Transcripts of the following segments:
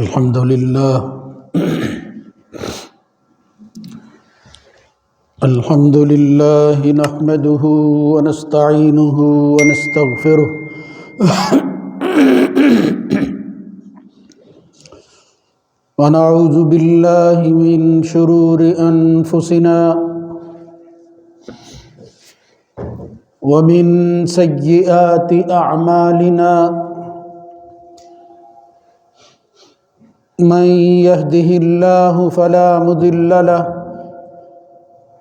الحمد لله الحمد لله نحمده ونستعينه ونستغفره ونعوذ بالله من شرور أنفسنا ومن سيئات أعمالنا من يهده الله فلا مضل له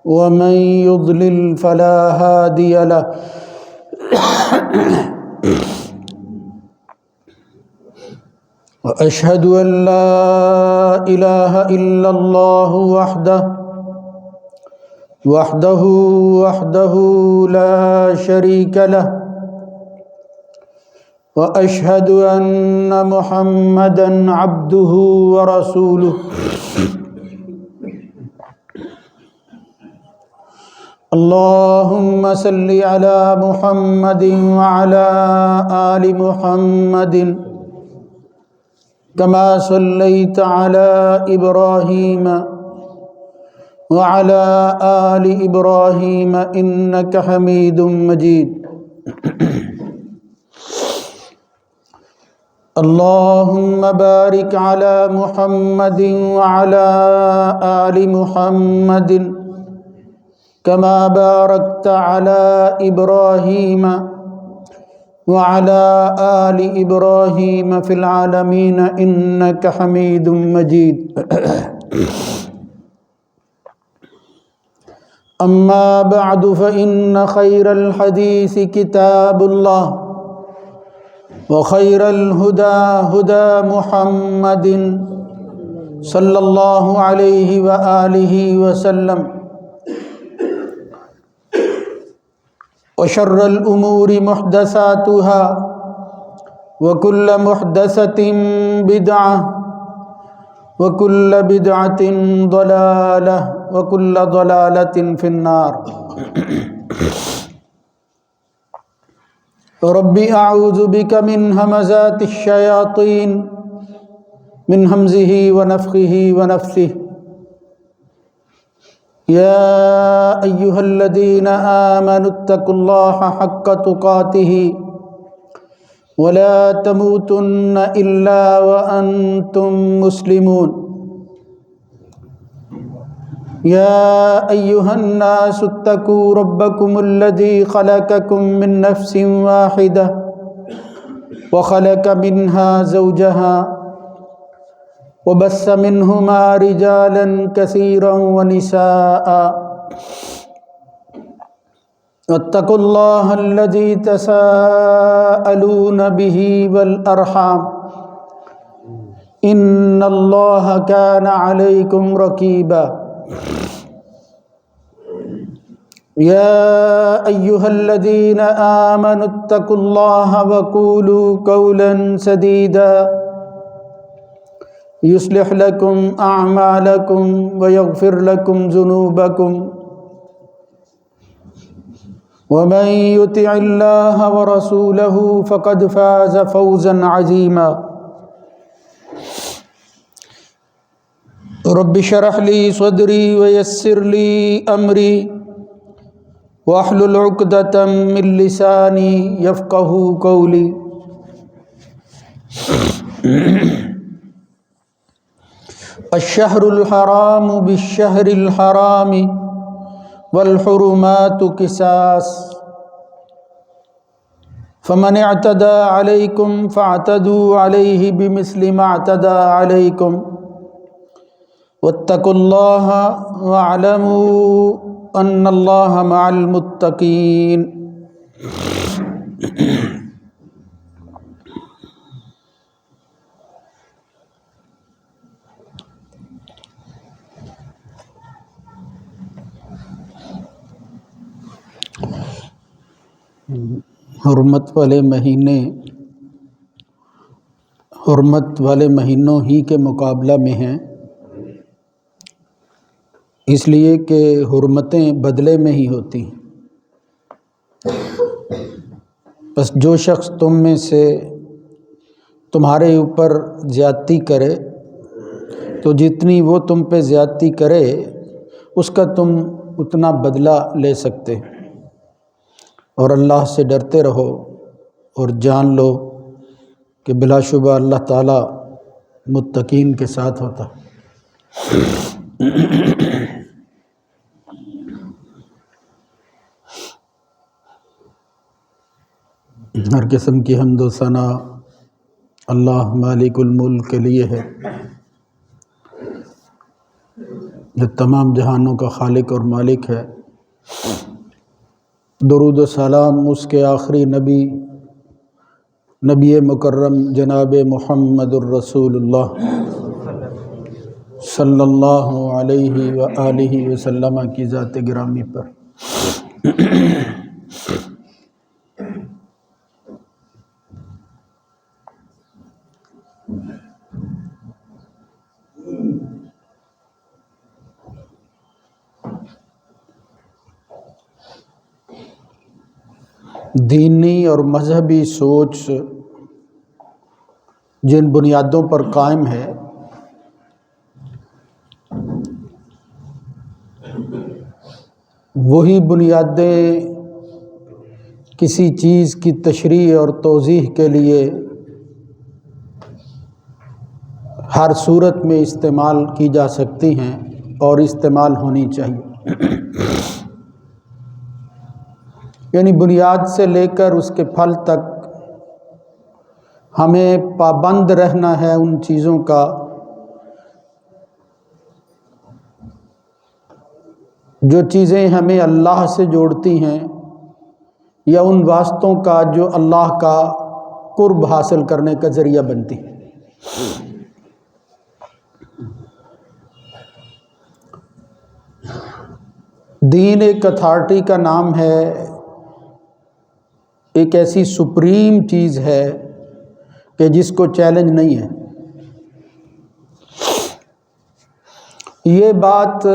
ومن يضلل فلا هادي له وأشهد أن لا إله إلا الله وحده لا شريك له وأشهد أن محمدًا عبده ورسوله اللهم صل على محمد وعلى آل محمد كما صليت على إبراهيم وعلى آل إبراهيم إنك حميد مجيد اللهم بارك على محمد وعلى آل محمد كما باركت على إبراهيم وعلى آل إبراهيم في العالمين إنك حميد مجيد أما بعد فإن خير الحديث كتاب الله وخير الهدى هدى محمد صلى الله عليه وآله وسلم وشر الأمور محدثاتها وكل محدثة بدعة وكل بدعة ضلالة وكل ضلالة في النار رب أعوذ بك من همزات الشياطين من همزه ونفخه ونفثه يا أيها الذين آمنوا اتقوا الله حق تقاته ولا تموتن إلا وأنتم مسلمون يا أيها الناس اتقوا ربكم الذي خلقكم من نفس واحدة وخلق منها زوجها وبث منهما رجالا كثيرا ونساء واتقوا الله الذي تساءلون به والأرحام إن الله كان عليكم رقيبا يا أيها الذين آمنوا اتقوا الله وقولوا قولا سديدا يصلح لكم أعمالكم ويغفر لكم ذنوبكم ومن يطع الله ورسوله فقد فاز فوزا عظيما رب اشرح لي صدري ويسر لي أمري واحلل عقدة من لساني يفقهوا قولي الشهر الحرام بالشهر الحرام والحرمات قصاص فمن اعتدى عليكم فاعتدوا عليه بمثل ما اعتدى عليكم واتقوا الله واعلموا أن الله مع المتقين حرمت والے مہینوں ہی کے مقابلہ میں ہیں، اس لیے کہ حرمتیں بدلے میں ہی ہوتی ہیں۔ بس جو شخص تم میں سے تمہارے اوپر زیادتی کرے تو جتنی وہ تم پہ زیادتی کرے اس کا تم اتنا بدلہ لے سکتے، اور اللہ سے ڈرتے رہو اور جان لو کہ بلا شبہ اللہ تعالیٰ متقین کے ساتھ ہوتا۔ ہر قسم کی حمد و ثنا اللہ مالک الملک کے لیے ہے، جو تمام جہانوں کا خالق اور مالک ہے۔ درود و سلام اس کے آخری نبی مکرم جناب محمد الرسول اللہ صلی اللہ علیہ وآلہ وسلم کی ذات گرامی پر۔ دینی اور مذہبی سوچ جن بنیادوں پر قائم ہے، وہی بنیادیں کسی چیز کی تشریح اور توضیح کے لیے ہر صورت میں استعمال کی جا سکتی ہیں اور استعمال ہونی چاہیے۔ یعنی بنیاد سے لے کر اس کے پھل تک ہمیں پابند رہنا ہے ان چیزوں کا جو چیزیں ہمیں اللہ سے جوڑتی ہیں، یا ان واسطوں کا جو اللہ کا قرب حاصل کرنے کا ذریعہ بنتی ہیں۔ دین ایک اتھارٹی کا نام ہے، ایک ایسی سپریم چیز ہے کہ جس کو چیلنج نہیں ہے۔ یہ بات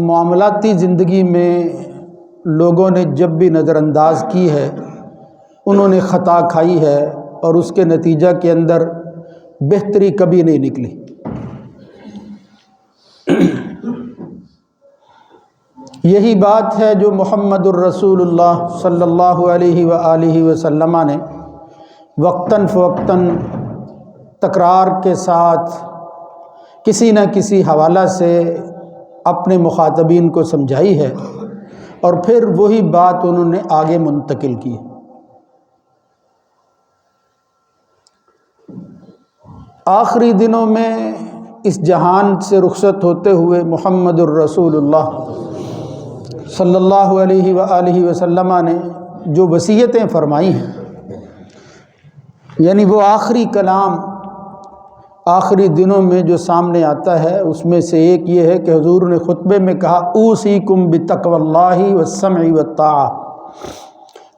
معاملاتی زندگی میں لوگوں نے جب بھی نظر انداز کی ہے، انہوں نے خطا کھائی ہے اور اس کے نتیجہ کے اندر بہتری کبھی نہیں نکلی۔ یہی بات ہے جو محمد الرسول اللہ صلی اللہ علیہ وآلہ وسلم نے وقتاً فوقتاً تکرار کے ساتھ کسی نہ کسی حوالہ سے اپنے مخاطبین کو سمجھائی ہے، اور پھر وہی بات انہوں نے آگے منتقل کی۔ آخری دنوں میں اس جہان سے رخصت ہوتے ہوئے محمد الرسول اللہ صلی اللہ علیہ وآلہ وسلم نے جو وصیتیں فرمائی ہیں، یعنی وہ آخری کلام آخری دنوں میں جو سامنے آتا ہے، اس میں سے ایک یہ ہے کہ حضور نے خطبے میں کہا اوصیکم بتقوی اللہ والسمع والطاعہ،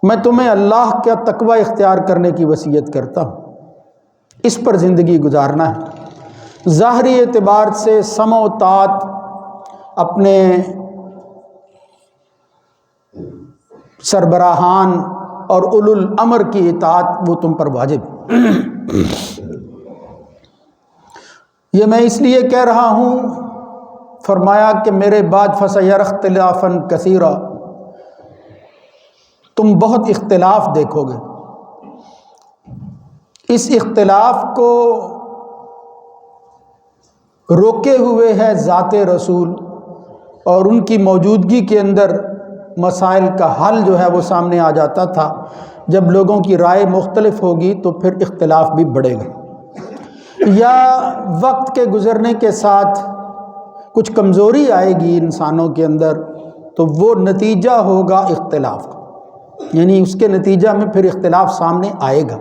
میں تمہیں اللہ کا تقوی اختیار کرنے کی وصیت کرتا ہوں، اس پر زندگی گزارنا ہے۔ ظاہری اعتبار سے سمع و طاعت، اپنے سربراہان اور اولو الامر کی اطاعت وہ تم پر واجب۔ یہ میں اس لیے کہہ رہا ہوں، فرمایا کہ میرے بعد فَسَيَرَى اخْتِلَافًا كَثِيرًا، تم بہت اختلاف دیکھو گے۔ اس اختلاف کو روکے ہوئے ہے ذات رسول، اور ان کی موجودگی کے اندر مسائل کا حل جو ہے وہ سامنے آ جاتا تھا۔ جب لوگوں کی رائے مختلف ہوگی تو پھر اختلاف بھی بڑھے گا، یا وقت کے گزرنے کے ساتھ کچھ کمزوری آئے گی انسانوں کے اندر، تو وہ نتیجہ ہوگا اختلاف کا، یعنی اس کے نتیجہ میں پھر اختلاف سامنے آئے گا۔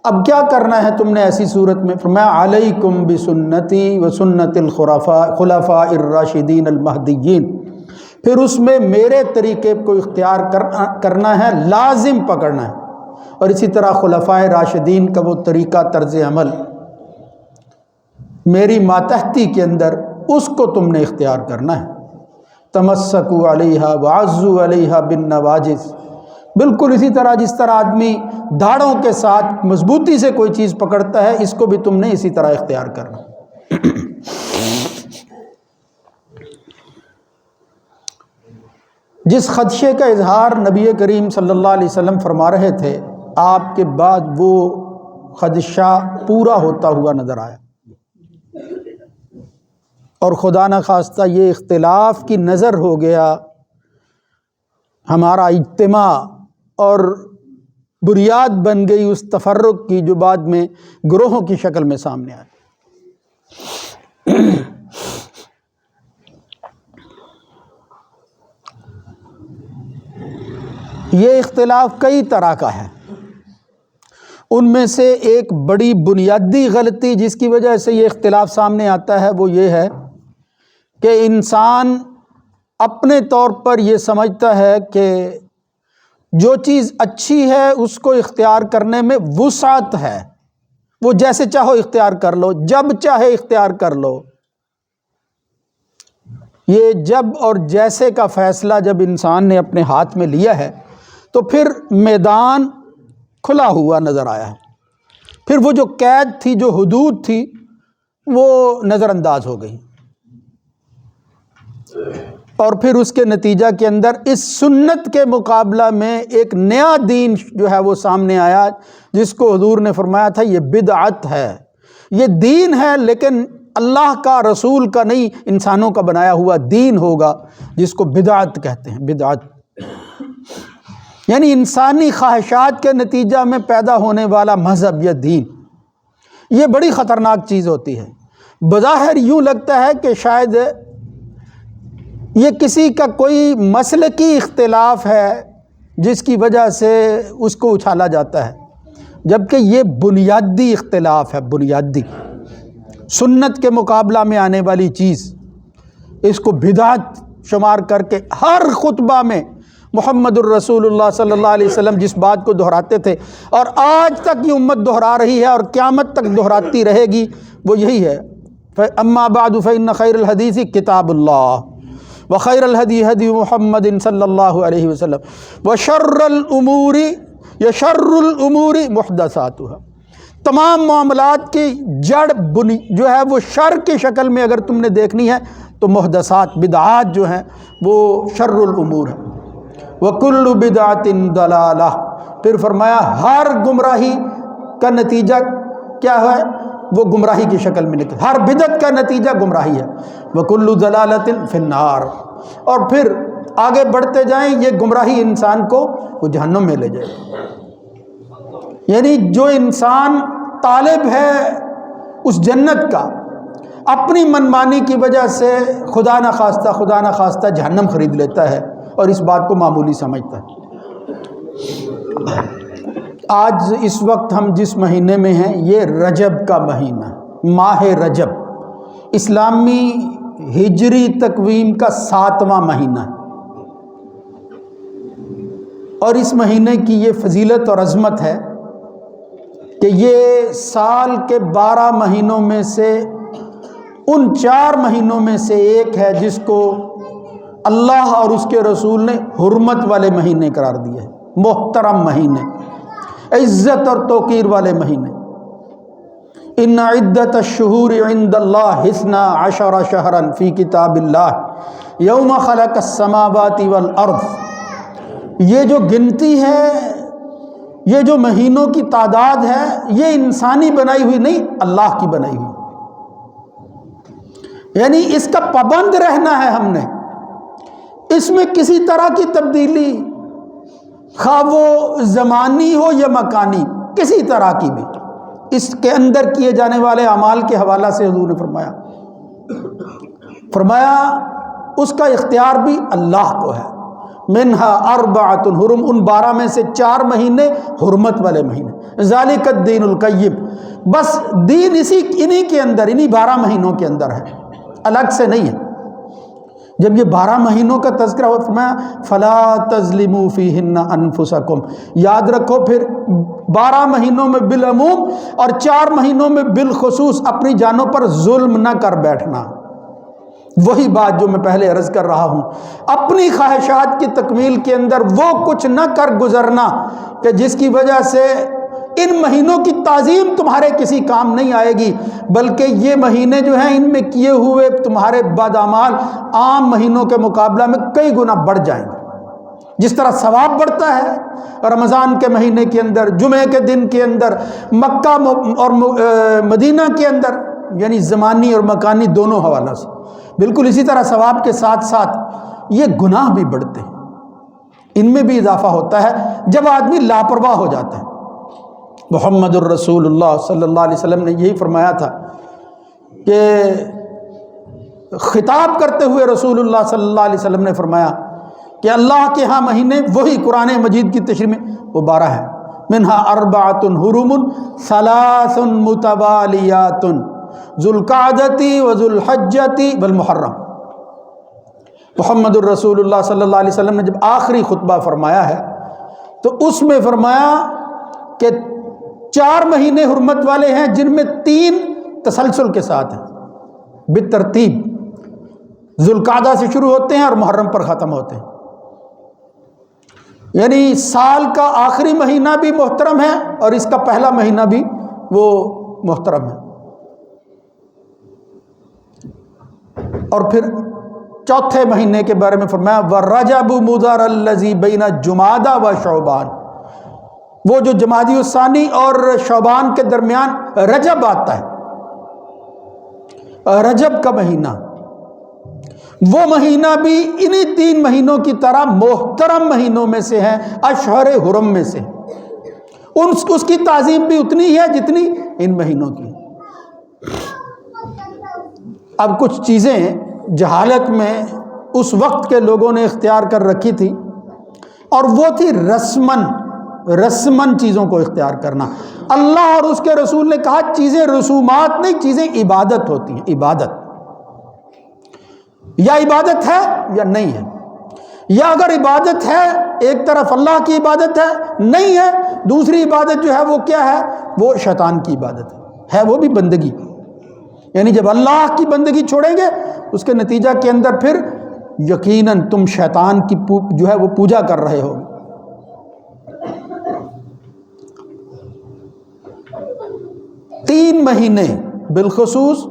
اب کیا کرنا ہے تم نے ایسی صورت میں؟ فرمایا علیکم بسنتی وسنت الخلفاء الراشدین المہدیین، پھر اس میں میرے طریقے کو اختیار کرنا ہے، لازم پکڑنا ہے، اور اسی طرح خلفاء راشدین کا وہ طریقہ طرز عمل میری ماتحتی کے اندر، اس کو تم نے اختیار کرنا ہے۔ تمسکوا علیہا وعضوا علیہا بالنواجذ، بالکل اسی طرح جس طرح آدمی دھاڑوں کے ساتھ مضبوطی سے کوئی چیز پکڑتا ہے، اس کو بھی تم نے اسی طرح اختیار کرنا۔ جس خدشے کا اظہار نبی کریم صلی اللہ علیہ وسلم فرما رہے تھے، آپ کے بعد وہ خدشہ پورا ہوتا ہوا نظر آیا، اور خدا نخواستہ یہ اختلاف کی نظر ہو گیا، ہمارا اجتماع اور بنیاد بن گئی اس تفرق کی جو بعد میں گروہوں کی شکل میں سامنے آئی۔ یہ اختلاف کئی طرح کا ہے، ان میں سے ایک بڑی بنیادی غلطی جس کی وجہ سے یہ اختلاف سامنے آتا ہے وہ یہ ہے کہ انسان اپنے طور پر یہ سمجھتا ہے کہ جو چیز اچھی ہے اس کو اختیار کرنے میں وسعت ہے، وہ جیسے چاہو اختیار کر لو، جب چاہے اختیار کر لو۔ یہ جب اور جیسے کا فیصلہ جب انسان نے اپنے ہاتھ میں لیا ہے تو پھر میدان کھلا ہوا نظر آیا ہے، پھر وہ جو قید تھی، جو حدود تھی، وہ نظر انداز ہو گئی، اور پھر اس کے نتیجہ کے اندر اس سنت کے مقابلہ میں ایک نیا دین جو ہے وہ سامنے آیا، جس کو حضور نے فرمایا تھا یہ بدعت ہے، یہ دین ہے لیکن اللہ کا، رسول کا نہیں، انسانوں کا بنایا ہوا دین ہوگا، جس کو بدعت کہتے ہیں۔ بدعت یعنی انسانی خواہشات کے نتیجہ میں پیدا ہونے والا مذہب یا دین، یہ بڑی خطرناک چیز ہوتی ہے۔ بظاہر یوں لگتا ہے کہ شاید یہ کسی کا کوئی مسلکی اختلاف ہے جس کی وجہ سے اس کو اچھالا جاتا ہے، جبکہ یہ بنیادی اختلاف ہے، بنیادی سنت کے مقابلہ میں آنے والی چیز، اس کو بدعت شمار کر کے ہر خطبہ میں محمد الرسول اللہ صلی اللہ علیہ وسلم جس بات کو دہراتے تھے اور آج تک یہ امت دہرا رہی ہے اور قیامت تک دہراتی رہے گی، وہ یہی ہے، اما بعد فإن خیر الحدیث کتاب اللہ وخیر الہدی ہدی محمد صلی اللہ علیہ وسلم وشر الامور محدثاتها۔ تمام معاملات کی جڑ جو ہے وہ شر کی شکل میں اگر تم نے دیکھنی ہے تو محدثات، بدعات جو ہیں وہ شر الامور ہے۔ وَكُلُّ بِدْعَةٍ ضَلَالَةٍ، پھر فرمایا ہر گمراہی کا نتیجہ کیا ہے؟ وہ گمراہی کی شکل میں نکل، ہر بدعت کا نتیجہ گمراہی ہے۔ وَكُلُّ ضَلَالَةٍ فِي النَّارِ، اور پھر آگے بڑھتے جائیں، یہ گمراہی انسان کو وہ جہنم میں لے جائے۔ یعنی جو انسان طالب ہے اس جنت کا، اپنی منمانی کی وجہ سے خدا نخواستہ جہنم خرید لیتا ہے اور اس بات کو معمولی سمجھتا ہے۔ آج اس وقت ہم جس مہینے میں ہیں یہ رجب کا مہینہ، ماہ رجب، اسلامی ہجری تقویم کا 7واں مہینہ ہے، اور اس مہینے کی یہ فضیلت اور عظمت ہے کہ یہ سال کے 12 مہینوں میں سے ان 4 مہینوں میں سے ایک ہے جس کو اللہ اور اس کے رسول نے حرمت والے مہینے قرار دیے ہیں، محترم مہینے، عزت اور توقیر والے مہینے۔ ان عدت الشہور عند اللہ 12 شہرا فی کتاب اللہ یوم خلق السماوات والارض، یہ جو گنتی ہے، یہ جو مہینوں کی تعداد ہے، یہ انسانی بنائی ہوئی نہیں، اللہ کی بنائی ہوئی، یعنی اس کا پابند رہنا ہے ہم نے، اس میں کسی طرح کی تبدیلی، خواہ وہ زمانی ہو یا مکانی، کسی طرح کی بھی، اس کے اندر کیے جانے والے اعمال کے حوالہ سے حضور نے فرمایا اس کا اختیار بھی اللہ کو ہے۔ منہا اربعۃ حرم، ان 12 میں سے 4 مہینے حرمت والے مہینے، ذالک الدین القیم، بس دین انہی کے اندر، انہی 12 مہینوں کے اندر ہے، الگ سے نہیں ہے۔ جب یہ 12 مہینوں کا تذکرہ ہوا، فرمایا فلا تظلموا فیہن انفسکم، یاد رکھو پھر 12 مہینوں میں بالعموم اور 4 مہینوں میں بالخصوص اپنی جانوں پر ظلم نہ کر بیٹھنا۔ وہی بات جو میں پہلے عرض کر رہا ہوں، اپنی خواہشات کی تکمیل کے اندر وہ کچھ نہ کر گزرنا کہ جس کی وجہ سے ان مہینوں کی تعظیم تمہارے کسی کام نہیں آئے گی، بلکہ یہ مہینے جو ہیں ان میں کیے ہوئے تمہارے بد اعمال عام مہینوں کے مقابلہ میں کئی گنا بڑھ جائیں گے۔ جس طرح ثواب بڑھتا ہے رمضان کے مہینے کے اندر، جمعے کے دن کے اندر، مکہ اور مدینہ کے اندر، یعنی زمانی اور مکانی دونوں حوالوں سے، بالکل اسی طرح ثواب کے ساتھ ساتھ یہ گناہ بھی بڑھتے ہیں، ان میں بھی اضافہ ہوتا ہے جب آدمی لاپرواہ ہو جاتا ہے۔ محمد الرسول اللہ صلی اللہ علیہ وسلم نے یہی فرمایا تھا کہ خطاب کرتے ہوئے رسول اللہ صلی اللہ علیہ وسلم نے فرمایا کہ اللہ کے ہاں مہینے وہی قرآن مجید کی تشریح میں وہ 12 ہے، منہا اربعۃ حرم ثلاث متوالیات ذو القعدۃ وذو الحجۃ والمحرم۔ محمد الرسول اللہ صلی اللہ علیہ وسلم نے جب آخری خطبہ فرمایا ہے تو اس میں فرمایا کہ 4 مہینے حرمت والے ہیں جن میں 3 تسلسل کے ساتھ ہیں، بالترتیب، ذوالقعدہ سے شروع ہوتے ہیں اور محرم پر ختم ہوتے ہیں، یعنی سال کا آخری مہینہ بھی محترم ہے اور اس کا پہلا مہینہ بھی وہ محترم ہے۔ اور پھر چوتھے مہینے کے بارے میں فرمایا وَالرَّجَبُ مُضَرَ الَّذِي بَيْنَ جُمَادَ وَشَعْبَانَ، وہ جو جمادی الثانی اور شعبان کے درمیان رجب آتا ہے، رجب کا مہینہ، وہ مہینہ بھی انہی 3 مہینوں کی طرح محترم مہینوں میں سے ہے، اشہر حرم میں سے، اس کی تعظیم بھی اتنی ہے جتنی ان مہینوں کی۔ اب کچھ چیزیں جہالت میں اس وقت کے لوگوں نے اختیار کر رکھی تھی، اور وہ تھی رسمن چیزوں کو اختیار کرنا۔ اللہ اور اس کے رسول نے کہا چیزیں رسومات نہیں، چیزیں عبادت ہوتی ہیں، عبادت یا عبادت ہے یا نہیں ہے، یا اگر عبادت ہے ایک طرف اللہ کی عبادت ہے، نہیں ہے دوسری عبادت جو ہے وہ کیا ہے، وہ شیطان کی عبادت ہے وہ بھی بندگی، یعنی جب اللہ کی بندگی چھوڑیں گے اس کے نتیجہ کے اندر پھر یقیناً تم شیطان کی جو ہے وہ پوجا کر رہے ہو۔ 3 مہینے بالخصوص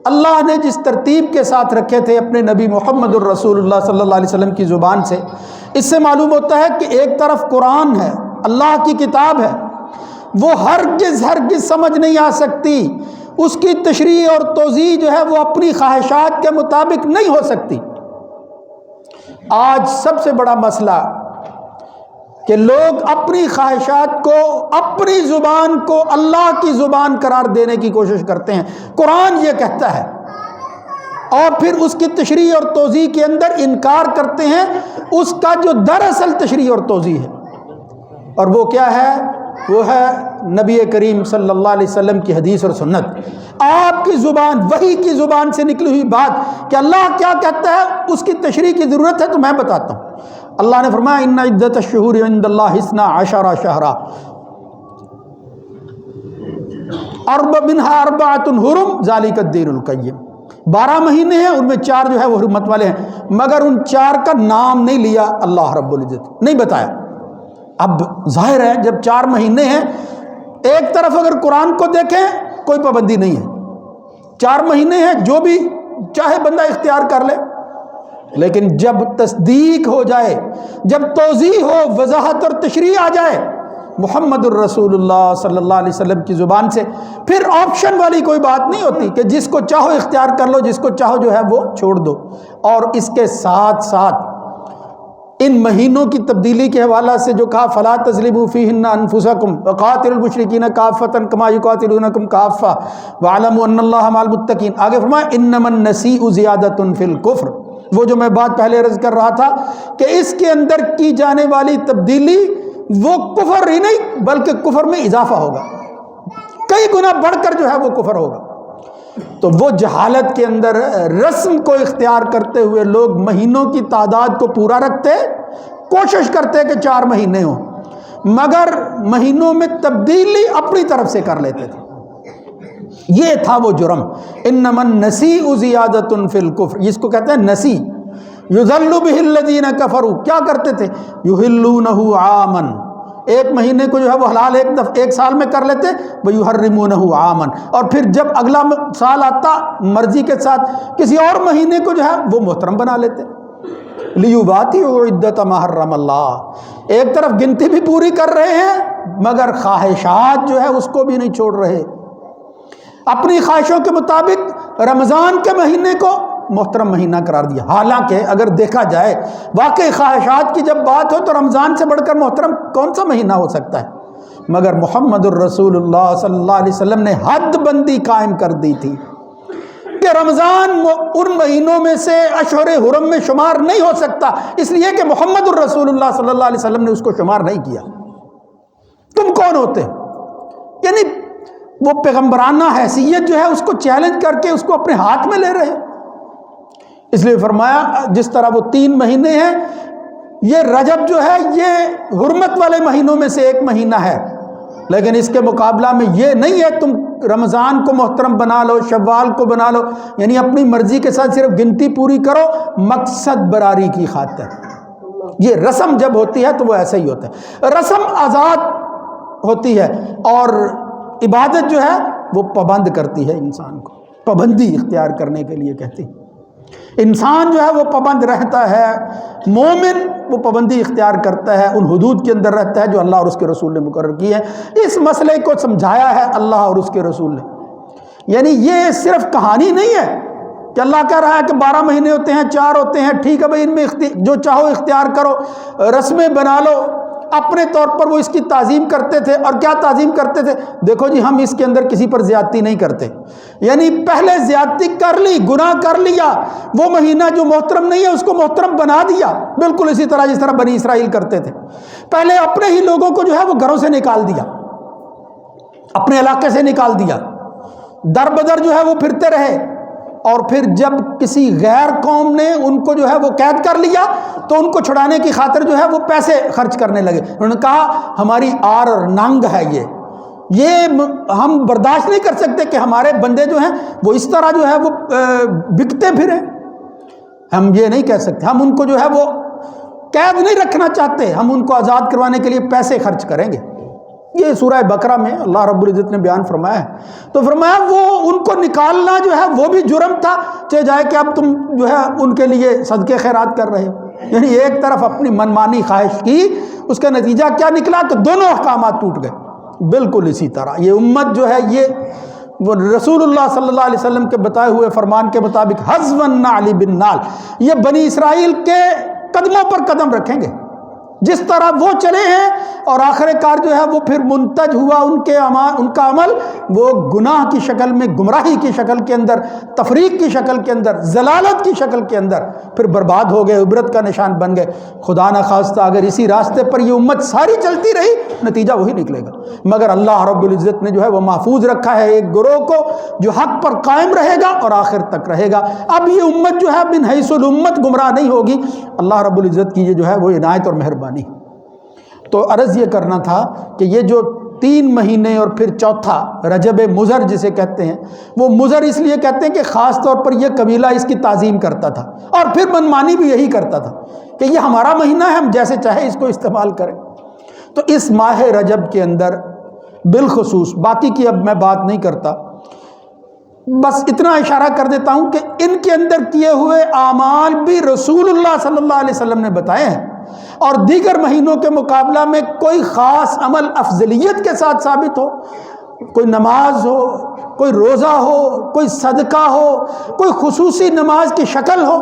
اللہ نے جس ترتیب کے ساتھ رکھے تھے اپنے نبی محمد الرسول اللہ صلی اللہ علیہ وسلم کی زبان سے، اس سے معلوم ہوتا ہے کہ ایک طرف قرآن ہے، اللہ کی کتاب ہے، وہ ہرگز سمجھ نہیں آ سکتی، اس کی تشریح اور توضیح جو ہے وہ اپنی خواہشات کے مطابق نہیں ہو سکتی۔ آج سب سے بڑا مسئلہ کہ لوگ اپنی خواہشات کو، اپنی زبان کو اللہ کی زبان قرار دینے کی کوشش کرتے ہیں، قرآن یہ کہتا ہے، اور پھر اس کی تشریح اور توضیح کے اندر انکار کرتے ہیں اس کا جو دراصل تشریح اور توضیح ہے، اور وہ کیا ہے، وہ ہے نبی کریم صلی اللہ علیہ وسلم کی حدیث اور سنت، آپ کی زبان، وحی کی زبان سے نکلی ہوئی بات کہ اللہ کیا کہتا ہے، اس کی تشریح کی ضرورت ہے تو میں بتاتا ہوں۔ اللہ نے فرمایا ان عدت الشہور عند اللہ 12 شہرا منها 4 حرم ذالک الدین القیم، 12 مہینے ہیں، ان میں 4 جو ہے وہ حرمت والے ہیں، مگر ان 4 کا نام نہیں لیا اللہ رب العزت، نہیں بتایا۔ اب ظاہر ہے جب 4 مہینے ہیں، ایک طرف اگر قرآن کو دیکھیں کوئی پابندی نہیں ہے، 4 مہینے ہیں، جو بھی چاہے بندہ اختیار کر لے، لیکن جب تصدیق ہو جائے، جب توضیح ہو، وضاحت اور تشریح آ جائے محمد الرسول اللہ صلی اللہ علیہ وسلم کی زبان سے، پھر آپشن والی کوئی بات نہیں ہوتی کہ جس کو چاہو اختیار کر لو، جس کو چاہو جو ہے وہ چھوڑ دو۔ اور اس کے ساتھ ساتھ ان مہینوں کی تبدیلی کے حوالہ سے جو کہا فَلَا تَظْلِمُوا فِيهِنَّ أَنفُسَكُمْ وَقَاتِلُوا الْمُشْرِكِينَ كَافَّةً كَمَا يُقَاتِلُونَكُمْ كَافَّةً وَاعْلَمُوا أَنَّ اللَّهَ مَعَ الْمُتَّقِينَ۔ آگے فرمایا إِنَّمَا النَّسِيءُ زِيَادَةٌ فِي الْكُفْرِ، وہ جو میں بات پہلے عرض کر رہا تھا کہ اس کے اندر کی جانے والی تبدیلی وہ کفر ہی نہیں بلکہ کفر میں اضافہ ہوگا، کئی گنا بڑھ کر جو ہے وہ کفر ہوگا۔ تو وہ جہالت کے اندر رسم کو اختیار کرتے ہوئے لوگ مہینوں کی تعداد کو پورا رکھتے، کوشش کرتے کہ 4 مہینے ہوں، مگر مہینوں میں تبدیلی اپنی طرف سے کر لیتے تھے، یہ تھا وہ جرم۔ انما النسیء زیادۃ فی الکفر، جس کو کہتے ہیں نسی، یضل بہ الذین کفروا، کیا کرتے تھے، یحلونہ عاما، ایک مہینے کو جو ہے وہ حلال ایک سال میں کر لیتے، وَيُحَرِّمُونَهُ عَامًا، اور پھر جب اگلا سال آتا مرضی کے ساتھ کسی اور مہینے کو جو ہے وہ محترم بنا لیتے۔ لیواطئوا عدۃ ما حرم اللہ، ایک طرف گنتی بھی پوری کر رہے ہیں مگر خواہشات جو ہے اس کو بھی نہیں چھوڑ رہے، اپنی خواہشوں کے مطابق رمضان کے مہینے کو محترم مہینہ قرار دیا۔ حالانکہ اگر دیکھا جائے واقعی خواہشات کی جب بات ہو تو رمضان سے بڑھ کر محترم کون سا مہینہ ہو سکتا ہے، مگر محمد الرسول اللہ صلی اللہ علیہ وسلم نے حد بندی قائم کر دی تھی کہ رمضان ان مہینوں میں سے اشہر حرم میں شمار نہیں ہو سکتا، اس لیے کہ محمد الرسول اللہ صلی اللہ علیہ وسلم نے اس کو شمار نہیں کیا۔ تم کون ہوتے؟ یعنی وہ پیغمبرانہ حیثیت جو ہے اس کو چیلنج کر کے اس کو اپنے ہاتھ میں لے رہے۔ اس لیے فرمایا جس طرح وہ 3 مہینے ہیں، یہ رجب جو ہے یہ حرمت والے مہینوں میں سے ایک مہینہ ہے، لیکن اس کے مقابلہ میں یہ نہیں ہے تم رمضان کو محترم بنا لو، شوال کو بنا لو، یعنی اپنی مرضی کے ساتھ صرف گنتی پوری کرو مقصد براری کی خاطر۔ یہ رسم جب ہوتی ہے تو وہ ایسا ہی ہوتا ہے، رسم آزاد ہوتی ہے اور عبادت جو ہے وہ پابند کرتی ہے انسان کو، پابندی اختیار کرنے کے لیے کہتی ہے۔ انسان جو ہے وہ پابند رہتا ہے، مومن وہ پابندی اختیار کرتا ہے، ان حدود کے اندر رہتا ہے جو اللہ اور اس کے رسول نے مقرر کی ہے۔ اس مسئلے کو سمجھایا ہے اللہ اور اس کے رسول نے، یعنی یہ صرف کہانی نہیں ہے کہ اللہ کہہ رہا ہے کہ 12 مہینے ہوتے ہیں، 4 ہوتے ہیں، ٹھیک ہے بھائی ان میں جو چاہو اختیار کرو، رسمیں بنا لو۔ اپنے طور پر وہ اس کی تعظیم کرتے تھے، اور کیا تعظیم کرتے تھے؟ دیکھو جی ہم اس کے اندر کسی پر زیادتی نہیں کرتے، یعنی پہلے زیادتی کر لی، گناہ کر لیا، وہ مہینہ جو محترم نہیں ہے اس کو محترم بنا دیا، بالکل اسی طرح جس طرح بنی اسرائیل کرتے تھے۔ پہلے اپنے ہی لوگوں کو جو ہے وہ گھروں سے نکال دیا، اپنے علاقے سے نکال دیا، در بدر جو ہے وہ پھرتے رہے، اور پھر جب کسی غیر قوم نے ان کو جو ہے وہ قید کر لیا تو ان کو چھڑانے کی خاطر جو ہے وہ پیسے خرچ کرنے لگے۔ انہوں نے کہا ہماری آر اور ننگ ہے یہ ہم برداشت نہیں کر سکتے کہ ہمارے بندے جو ہیں وہ اس طرح جو ہے وہ بکتے پھریں، ہم یہ نہیں کہہ سکتے، ہم ان کو جو ہے وہ قید نہیں رکھنا چاہتے، ہم ان کو آزاد کروانے کے لیے پیسے خرچ کریں گے۔ یہ سورہ بقرہ میں اللہ رب العزت نے بیان فرمایا ہے، تو فرمایا وہ ان کو نکالنا جو ہے وہ بھی جرم تھا، چاہے جائے کہ اب تم جو ہے ان کے لیے صدقے خیرات کر رہے ہو، یعنی ایک طرف اپنی منمانی خواہش کی، اس کا نتیجہ کیا نکلا کہ دونوں احکامات ٹوٹ گئے۔ بالکل اسی طرح یہ امت جو ہے یہ وہ رسول اللہ صلی اللہ علیہ وسلم کے بتائے ہوئے فرمان کے مطابق حذو النعل بالنعل، یہ بنی اسرائیل کے قدموں پر قدم رکھیں گے، جس طرح وہ چلے ہیں، اور آخر کار جو ہے وہ پھر منتج ہوا ان کا عمل وہ گناہ کی شکل میں، گمراہی کی شکل کے اندر، تفریق کی شکل کے اندر، ضلالت کی شکل کے اندر، پھر برباد ہو گئے، عبرت کا نشان بن گئے۔ خدا نہ خواستہ اگر اسی راستے پر یہ امت ساری چلتی رہی نتیجہ وہی نکلے گا، مگر اللہ رب العزت نے جو ہے وہ محفوظ رکھا ہے ایک گروہ کو جو حق پر قائم رہے گا اور آخر تک رہے گا۔ اب یہ امت جو ہے بن حیث الامت گمراہ نہیں ہوگی، اللہ رب العزت کی یہ جو ہے وہ عنایت اور مہربانی۔ تو عرض یہ کرنا تھا کہ یہ جو 3 مہینے اور پھر چوتھا رجب مضر جسے کہتے ہیں، وہ مضر اس لیے کہتے ہیں کہ خاص طور پر یہ قبیلہ اس کی تعظیم کرتا تھا، اور پھر منمانی بھی یہی کرتا تھا کہ یہ ہمارا مہینہ ہے، ہم جیسے چاہے اس کو استعمال کریں۔ تو اس ماہ رجب کے اندر بالخصوص، باقی کی اب میں بات نہیں کرتا، بس اتنا اشارہ کر دیتا ہوں کہ ان کے اندر کیے ہوئے اعمال بھی رسول اللہ صلی اللہ علیہ وسلم نے بتائے ہیں، اور دیگر مہینوں کے مقابلہ میں کوئی خاص عمل افضلیت کے ساتھ ثابت ہو، کوئی نماز ہو، کوئی روزہ ہو، کوئی صدقہ ہو، کوئی خصوصی نماز کی شکل ہو،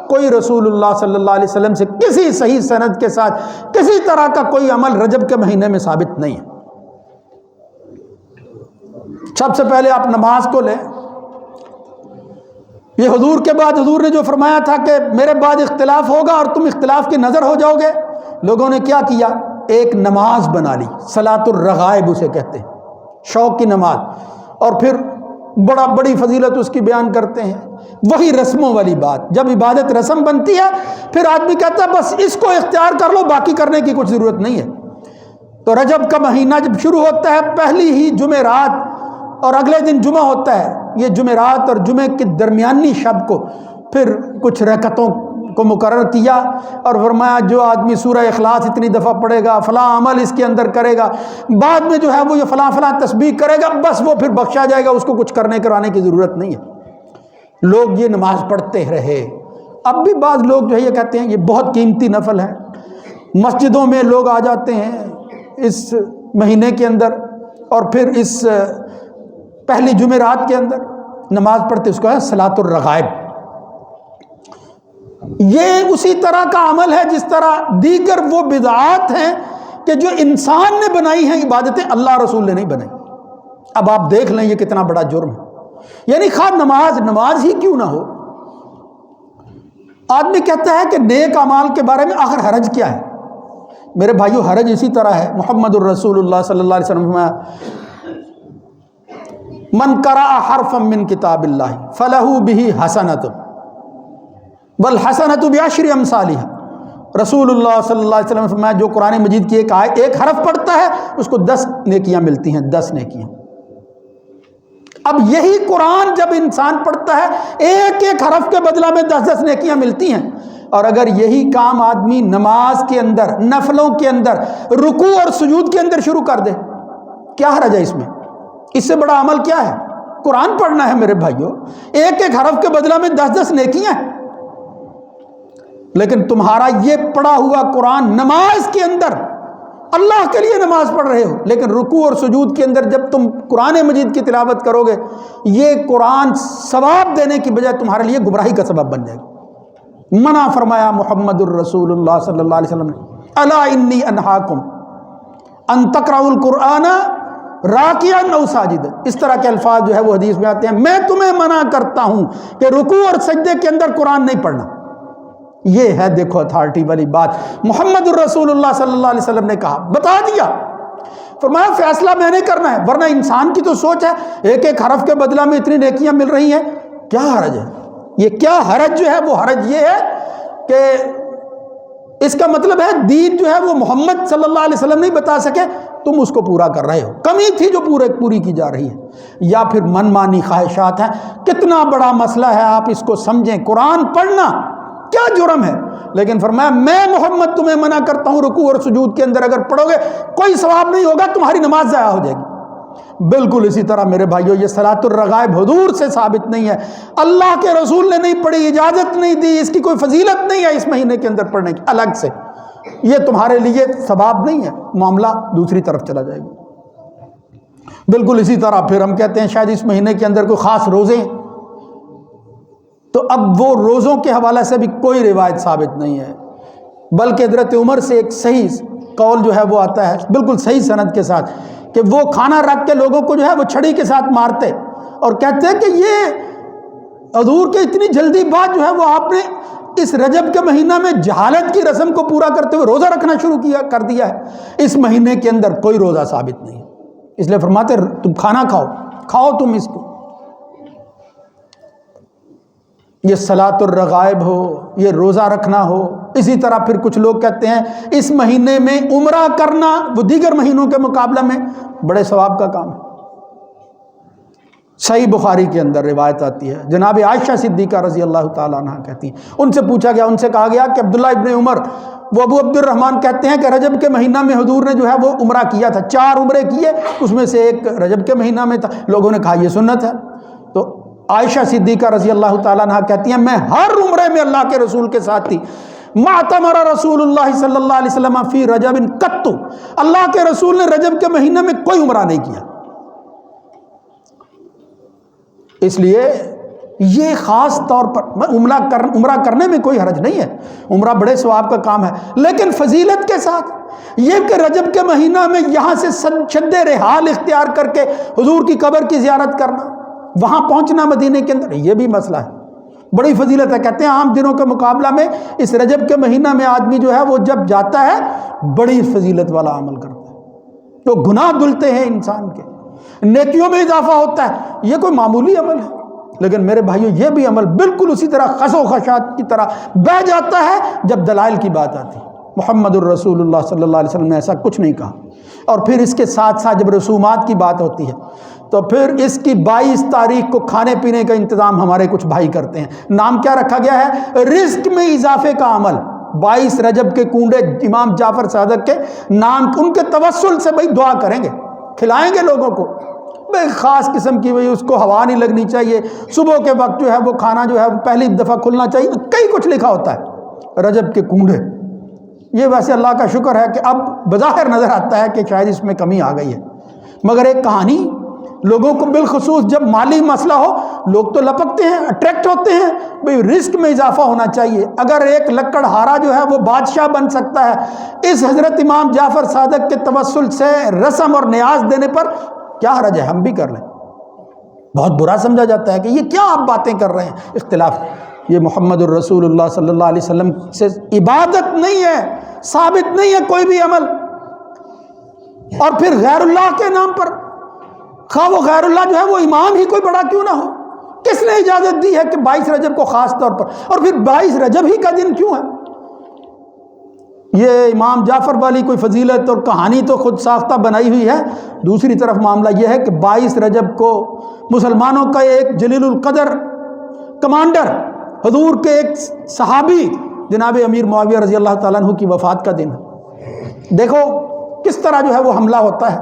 کوئی رسول اللہ صلی اللہ علیہ وسلم سے کسی صحیح سند کے ساتھ کسی طرح کا کوئی عمل رجب کے مہینے میں ثابت نہیں ہے۔ سب سے پہلے آپ نماز کو لیں، یہ حضور کے بعد حضور نے جو فرمایا تھا کہ میرے بعد اختلاف ہوگا اور تم اختلاف کی نظر ہو جاؤ گے، لوگوں نے کیا کیا؟ ایک نماز بنا لی، صلاۃ الرغائب اسے کہتے ہیں، شوق کی نماز، اور پھر بڑی فضیلت اس کی بیان کرتے ہیں۔ وہی رسموں والی بات، جب عبادت رسم بنتی ہے پھر آدمی کہتا ہے بس اس کو اختیار کر لو، باقی کرنے کی کچھ ضرورت نہیں ہے۔ تو رجب کا مہینہ جب شروع ہوتا ہے پہلی ہی جمعرات اور اگلے دن جمعہ ہوتا ہے، یہ جمعرات اور جمعے کی درمیانی شب کو پھر کچھ رکعتوں کو مقرر کیا اور فرمایا جو آدمی سورہ اخلاص اتنی دفعہ پڑھے گا، فلاں عمل اس کے اندر کرے گا، بعد میں جو ہے وہ یہ فلاں فلاں تسبیح کرے گا، بس وہ پھر بخشا جائے گا، اس کو کچھ کرنے کرانے کی ضرورت نہیں ہے۔ لوگ یہ نماز پڑھتے رہے اب بھی بعض لوگ جو ہے یہ کہتے ہیں یہ بہت قیمتی نفل ہے، مسجدوں میں لوگ آ جاتے ہیں اس مہینے کے اندر اور پھر اس پہلی جمعرات کے اندر نماز پڑھتے، اس کو ہے صلاۃ الرغائب۔ یہ اسی طرح کا عمل ہے جس طرح دیگر وہ بدعات ہیں کہ جو انسان نے بنائی ہیں عبادتیں، اللہ رسول نے نہیں بنائی۔ اب آپ دیکھ لیں یہ کتنا بڑا جرم ہے، یعنی خواہ نماز ہی کیوں نہ ہو، آدمی کہتا ہے کہ نیک اعمال کے بارے میں آخر حرج کیا ہے؟ میرے بھائیو حرج اسی طرح ہے، محمد الرسول اللہ صلی اللہ علیہ وسلم فرمایا من قرأ حرفا من کتاب اللہ فلہ بہ حسنۃ والحسنۃ بعشر امثالها۔ رسول اللہ صلی اللہ علیہ وسلم نے فرمایا جو قرآن مجید کی ایک حرف پڑھتا ہے اس کو 10 نیکیاں ملتی ہیں، 10 نیکیاں۔ اب یہی قرآن جب انسان پڑھتا ہے ایک ایک حرف کے بدلہ میں 10 نیکیاں ملتی ہیں، اور اگر یہی کام آدمی نماز کے اندر، نفلوں کے اندر، رکوع اور سجود کے اندر شروع کر دے، کیا حرج ہے اس میں؟ اس سے بڑا عمل کیا ہے؟ قرآن پڑھنا ہے میرے بھائیو، ایک ایک حرف کے بدلہ میں 10 نیکیاں ہیں۔ لیکن تمہارا یہ پڑھا ہوا قرآن نماز کے اندر اللہ کے لیے نماز پڑھ رہے ہو، لیکن رکوع اور سجود کے اندر جب تم قرآن مجید کی تلاوت کرو گے یہ قرآن ثواب دینے کی بجائے تمہارے لیے گمراہی کا سبب بن جائے گا۔ منع فرمایا محمد الرسول اللہ صلی اللہ علیہ وسلم نے، الا انی انہاکم ان تقرؤوا القرآن راکعا او ساجدا، اس طرح کے الفاظ جو ہے وہ حدیث میں آتے ہیں، میں تمہیں منع کرتا ہوں کہ رکوع اور سجدے کے اندر قرآن نہیں پڑھنا۔ یہ ہے دیکھو اتھارٹی والی بات، محمد الرسول اللہ صلی اللہ علیہ وسلم نے کہا، بتا دیا، فرمایا فیصلہ میں نے کرنا ہے، ورنہ انسان کی تو سوچ ہے ایک ایک حرف کے بدلہ میں اتنی نیکیاں مل رہی ہیں، کیا حرج ہے؟ یہ کیا حرج جو ہے وہ حرج یہ ہے کہ اس کا مطلب ہے دین جو ہے وہ محمد صلی اللہ علیہ وسلم نہیں بتا سکے، تم اس کو پورا کر رہے ہو، کمی تھی جو پوری کی جا رہی ہے، یا پھر من مانی خواہشات ہیں۔ کتنا بڑا مسئلہ ہے، آپ اس کو سمجھیں، قرآن پڑھنا کیا جرم ہے، لیکن فرمایا میں محمد تمہیں منع کرتا ہوں رکوع اور سجود کے اندر اگر پڑھو گے کوئی ثواب نہیں ہوگا، تمہاری نماز ضائع ہو جائے گی۔ بالکل اسی طرح میرے بھائیو یہ صلاۃ الرغائب حضور سے ثابت نہیں ہے، اللہ کے رسول نے نہیں پڑھی، اجازت نہیں دی، اس کی کوئی فضیلت نہیں ہے اس مہینے کے اندر پڑھنے کی الگ سے، یہ تمہارے لیے ثواب نہیں ہے، معاملہ دوسری طرف چلا جائے گا۔ بالکل اسی طرح پھر ہم کہتے ہیں شاید اس مہینے کے اندر کوئی خاص روزے ہیں، تو اب وہ روزوں کے حوالے سے بھی کوئی روایت ثابت نہیں ہے، بلکہ حضرت عمر سے ایک صحیح قول جو ہے وہ آتا ہے بالکل صحیح سند کے ساتھ کہ وہ کھانا رکھ کے لوگوں کو جو ہے وہ چھڑی کے ساتھ مارتے اور کہتے ہیں کہ یہ حضور کے اتنی جلدی بعد جو ہے وہ آپ نے اس رجب کے مہینہ میں جہالت کی رسم کو پورا کرتے ہوئے روزہ رکھنا شروع کر دیا ہے۔ اس مہینے کے اندر کوئی روزہ ثابت نہیں، اس لیے فرماتے تم کھانا کھاؤ تم اس کو۔ یہ صلاۃ الرغائب ہو، یہ روزہ رکھنا ہو، اسی طرح پھر کچھ لوگ کہتے ہیں اس مہینے میں عمرہ کرنا وہ دیگر مہینوں کے مقابلہ میں بڑے ثواب کا کام ہے۔ صحیح بخاری کے اندر روایت آتی ہے، جناب عائشہ صدیقہ رضی اللہ تعالیٰ عنہ کہتی ہیں، ان سے پوچھا گیا، ان سے کہا گیا کہ عبداللہ ابن عمر وہ ابو عبد الرحمن کہتے ہیں کہ رجب کے مہینہ میں حضور نے جو ہے وہ عمرہ کیا تھا، 4 عمرے کیے، اس میں سے ایک رجب کے مہینہ میں تھا۔ لوگوں نے کہا یہ سنت ہے، تو عائشہ صدیقہ رضی اللہ تعالیٰ عنہ کہتی ہیں میں ہر عمرے میں اللہ کے رسول کے ساتھ تھی، ما اعتمر رسول اللہ صلی اللہ علیہ وسلم فی رجب قط، اللہ کے رسول نے رجب کے مہینہ میں کوئی عمرہ نہیں کیا۔ اس لیے یہ خاص طور پر عمرہ کرنے میں کوئی حرج نہیں ہے، عمرہ بڑے ثواب کا کام ہے، لیکن فضیلت کے ساتھ یہ کہ رجب کے مہینہ میں یہاں سے شد رحال اختیار کر کے حضور کی قبر کی زیارت کرنا، وہاں پہنچنا مدینے کے اندر، یہ بھی مسئلہ ہے، بڑی فضیلت ہے۔ کہتے ہیں عام دنوں کے مقابلہ میں اس رجب کے مہینہ میں آدمی جو ہے وہ جب جاتا ہے بڑی فضیلت والا عمل کرتا ہے، تو گناہ دھلتے ہیں انسان کے، نیکیوں میں اضافہ ہوتا ہے، یہ کوئی معمولی عمل ہے۔ لیکن میرے بھائیو یہ بھی عمل بالکل اسی طرح خس و خشاعت کی طرح بہ جاتا ہے جب دلائل کی بات آتی ہے۔ محمد الرسول اللہ صلی اللہ علیہ وسلم نے ایسا کچھ نہیں کہا، اور پھر اس کے ساتھ ساتھ جب رسومات کی بات ہوتی ہے تو پھر اس کی 22 تاریخ کو کھانے پینے کا انتظام ہمارے کچھ بھائی کرتے ہیں، نام کیا رکھا گیا ہے؟ رزق میں اضافے کا عمل۔ 22 رجب کے کنڈے امام جعفر صادق کے نام، ان کے توسل سے بھائی دعا کریں گے، کھلائیں گے لوگوں کو، بے خاص قسم کی وہی اس کو ہوا نہیں لگنی چاہیے، صبح کے وقت جو ہے وہ کھانا جو ہے پہلی دفعہ کھلنا چاہیے، کئی کچھ لکھا ہوتا ہے۔ رجب کے کنڈے، یہ ویسے اللہ کا شکر ہے کہ اب بظاہر نظر آتا ہے کہ شاید اس میں کمی آ گئی ہے، مگر ایک کہانی لوگوں کو بالخصوص جب مالی مسئلہ ہو لوگ تو لپکتے ہیں، اٹریکٹ ہوتے ہیں، بھئی رزق میں اضافہ ہونا چاہیے۔ اگر ایک لکڑہارا جو ہے وہ بادشاہ بن سکتا ہے اس حضرت امام جعفر صادق کے توسل سے رسم اور نیاز دینے پر، کیا حرج ہے، ہم بھی کر لیں۔ بہت برا سمجھا جاتا ہے کہ یہ کیا آپ باتیں کر رہے ہیں، اختلاف۔ یہ محمد الرسول اللہ صلی اللہ علیہ وسلم سے عبادت نہیں ہے، ثابت نہیں ہے کوئی بھی عمل، اور پھر غیر اللہ کے نام پر، خواہ وہ غیر اللہ جو ہے وہ امام ہی کوئی بڑا کیوں نہ ہو، کس نے اجازت دی ہے کہ 22 رجب کو خاص طور پر، اور پھر 22 رجب ہی کا دن کیوں ہے؟ یہ امام جعفر والی کوئی فضیلت اور کہانی تو خود ساختہ بنائی ہوئی ہے۔ دوسری طرف معاملہ یہ ہے کہ 22 رجب کو مسلمانوں کا ایک جلیل القدر کمانڈر، حضور کے ایک صحابی جناب امیر معاویہ رضی اللہ تعالیٰ عنہ کی وفات کا دن ہے۔ دیکھو کس طرح جو ہے وہ حملہ ہوتا ہے،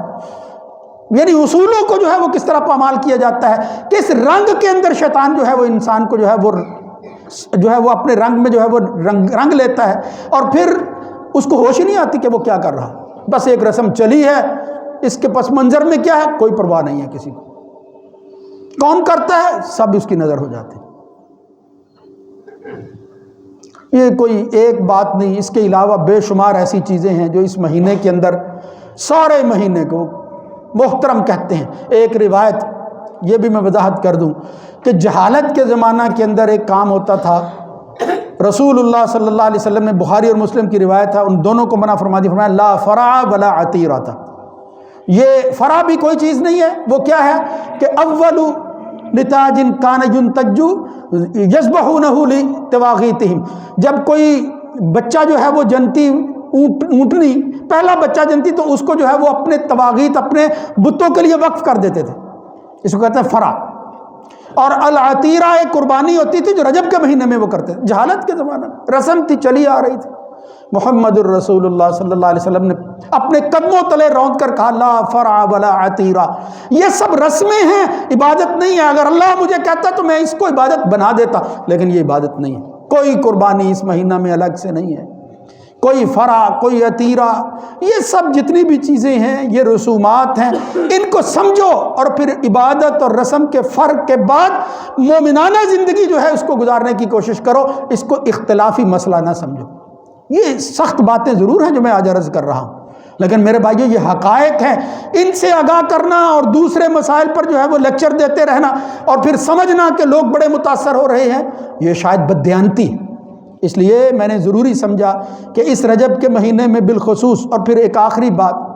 یعنی اصولوں کو جو ہے وہ کس طرح پامال کیا جاتا ہے، کس رنگ کے اندر شیطان جو ہے وہ انسان کو جو ہے وہ اپنے رنگ میں جو ہے وہ رنگ لیتا ہے، اور پھر اس کو ہوش ہی نہیں آتی کہ وہ کیا کر رہا، بس ایک رسم چلی ہے، اس کے پس منظر میں کیا ہے کوئی پرواہ نہیں ہے کسی کو، کون کرتا ہے سب اس کی نظر ہو جاتے ہیں۔ یہ کوئی ایک بات نہیں، اس کے علاوہ بے شمار ایسی چیزیں ہیں جو اس مہینے کے اندر سارے مہینے کو محترم کہتے ہیں۔ ایک روایت یہ بھی میں وضاحت کر دوں کہ جہالت کے زمانہ کے اندر ایک کام ہوتا تھا، رسول اللہ صلی اللہ علیہ وسلم نے، بخاری اور مسلم کی روایت ہے، ان دونوں کو منع فرما دی، فرمایا لا فرع ولا عتیرہ تھا۔ یہ فرع بھی کوئی چیز نہیں ہے، وہ کیا ہے کہ اول نتاج کان ینتج یذبحونہ لتواغیتہم، جب کوئی بچہ جو ہے وہ جنتی اونٹنی پہلا بچہ جنتی تو اس کو جو ہے وہ اپنے تواغیت، اپنے بتوں کے لیے وقف کر دیتے تھے، اس کو کہتے ہیں فرع۔ اور العتیرہ ایک قربانی ہوتی تھی جو رجب کے مہینے میں وہ کرتے تھے، جہالت کے زمانے میں رسم تھی، چلی آ رہی تھی۔ محمد الرسول اللہ صلی اللہ علیہ وسلم نے اپنے قدموں تلے روند کر کہا لا فرع ولا عتیرہ، یہ سب رسمیں ہیں، عبادت نہیں ہے۔ اگر اللہ مجھے کہتا تو میں اس کو عبادت بنا دیتا، لیکن یہ عبادت نہیں ہے۔ کوئی قربانی اس مہینہ میں الگ سے نہیں ہے، کوئی فرع، کوئی عتیرہ، یہ سب جتنی بھی چیزیں ہیں یہ رسومات ہیں، ان کو سمجھو اور پھر عبادت اور رسم کے فرق کے بعد مومنانہ زندگی جو ہے اس کو گزارنے کی کوشش کرو، اس کو اختلافی مسئلہ نہ سمجھو۔ یہ سخت باتیں ضرور ہیں جو میں آج عرض کر رہا ہوں، لیکن میرے بھائیو یہ حقائق ہیں، ان سے آگاہ کرنا اور دوسرے مسائل پر جو ہے وہ لیکچر دیتے رہنا اور پھر سمجھنا کہ لوگ بڑے متاثر ہو رہے ہیں، یہ شاید بددیانتی۔ اس لیے میں نے ضروری سمجھا کہ اس رجب کے مہینے میں بالخصوص، اور پھر ایک آخری بات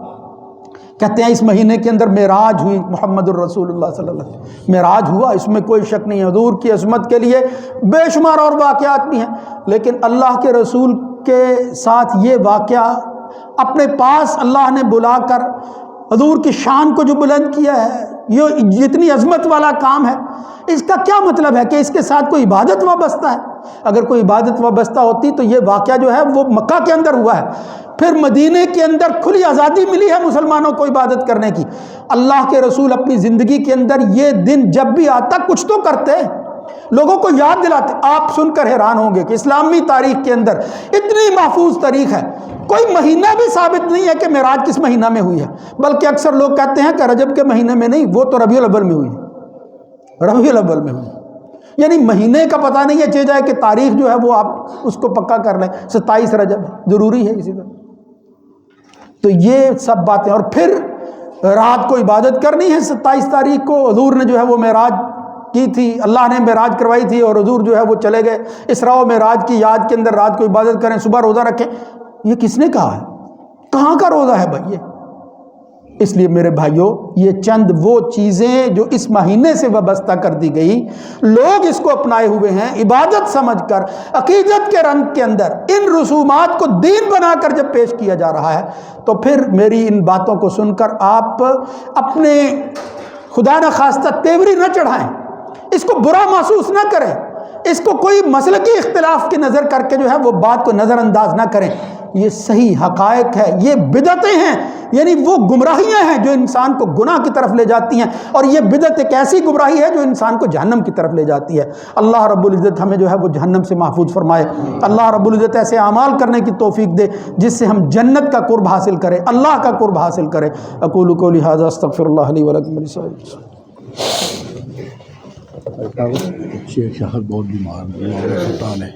کہتے ہیں اس مہینے کے اندر معراج ہوئی، محمد الرسول اللہ صلی اللہ علیہ وسلم معراج ہوا، اس میں کوئی شک نہیں ہے۔ حضور کی عظمت کے لیے بے شمار اور واقعات بھی ہیں، لیکن اللہ کے رسول کے ساتھ یہ واقعہ اپنے پاس اللہ نے بلا کر حضور کی شان کو جو بلند کیا ہے، یہ جتنی عظمت والا کام ہے، اس کا کیا مطلب ہے کہ اس کے ساتھ کوئی عبادت وابستہ ہے؟ اگر کوئی عبادت وابستہ ہوتی تو یہ واقعہ جو ہے وہ مکہ کے اندر ہوا ہے، پھر مدینے کے اندر کھلی آزادی ملی ہے مسلمانوں کو عبادت کرنے کی۔ اللہ کے رسول اپنی زندگی کے اندر یہ دن جب بھی آتا کچھ تو کرتے، لوگوں کو یاد دلاتے۔ آپ سن کر حیران ہوں گے کہ اسلامی تاریخ کے اندر اتنی محفوظ تاریخ ہے، کوئی مہینہ بھی ثابت نہیں ہے کہ معراج کس مہینہ میں ہوئی ہے، بلکہ اکثر لوگ کہتے ہیں کہ رجب کے مہینے میں نہیں، وہ تو ربیع الاول میں ہوئی ہے، ربیع الاول میں ہوئی، یعنی مہینے کا پتہ نہیں ہے، چاہے جائے کہ تاریخ جو ہے وہ آپ اس کو پکا کر لیں، 27 رجب ضروری ہے اسی طرح۔ تو یہ سب باتیں، اور پھر رات کو عبادت کرنی ہے، 27 تاریخ کو حضور نے جو ہے وہ معراج کی تھی، اللہ نے معراج کروائی تھی، اور حضور جو ہے وہ چلے گئے اسراء و معراج کی یاد کے اندر، رات کو عبادت کریں، صبح روزہ رکھیں۔ یہ کس نے کہا ہے؟ کہاں کا روزہ ہے بھائی یہ؟ اس لیے میرے بھائیوں یہ چند وہ چیزیں جو اس مہینے سے وابستہ کر دی گئی، لوگ اس کو اپنائے ہوئے ہیں عبادت سمجھ کر، عقیدت کے رنگ کے اندر ان رسومات کو دین بنا کر جب پیش کیا جا رہا ہے، تو پھر میری ان باتوں کو سن کر آپ اپنے خدا نخواستہ تیوری نہ چڑھائیں، اس کو برا محسوس نہ کریں، اس کو کوئی مسلکی اختلاف کی نظر کر کے جو ہے وہ بات کو نظر انداز نہ کریں۔ یہ صحیح حقائق ہے، یہ بدعتیں ہیں، یعنی وہ گمراہیاں ہیں جو انسان کو گناہ کی طرف لے جاتی ہیں، اور یہ بدعت ایک ایسی گمراہی ہے جو انسان کو جہنم کی طرف لے جاتی ہے۔ اللہ رب العزت ہمیں جو ہے وہ جہنم سے محفوظ فرمائے، اللہ رب العزت ایسے اعمال کرنے کی توفیق دے جس سے ہم جنت کا قرب حاصل کریں، اللہ کا قرب حاصل کریں۔ اقول قولی ھذا استغفر اللہ لی ولکم ولسائر شیخ شہر بہت بیمار ہے،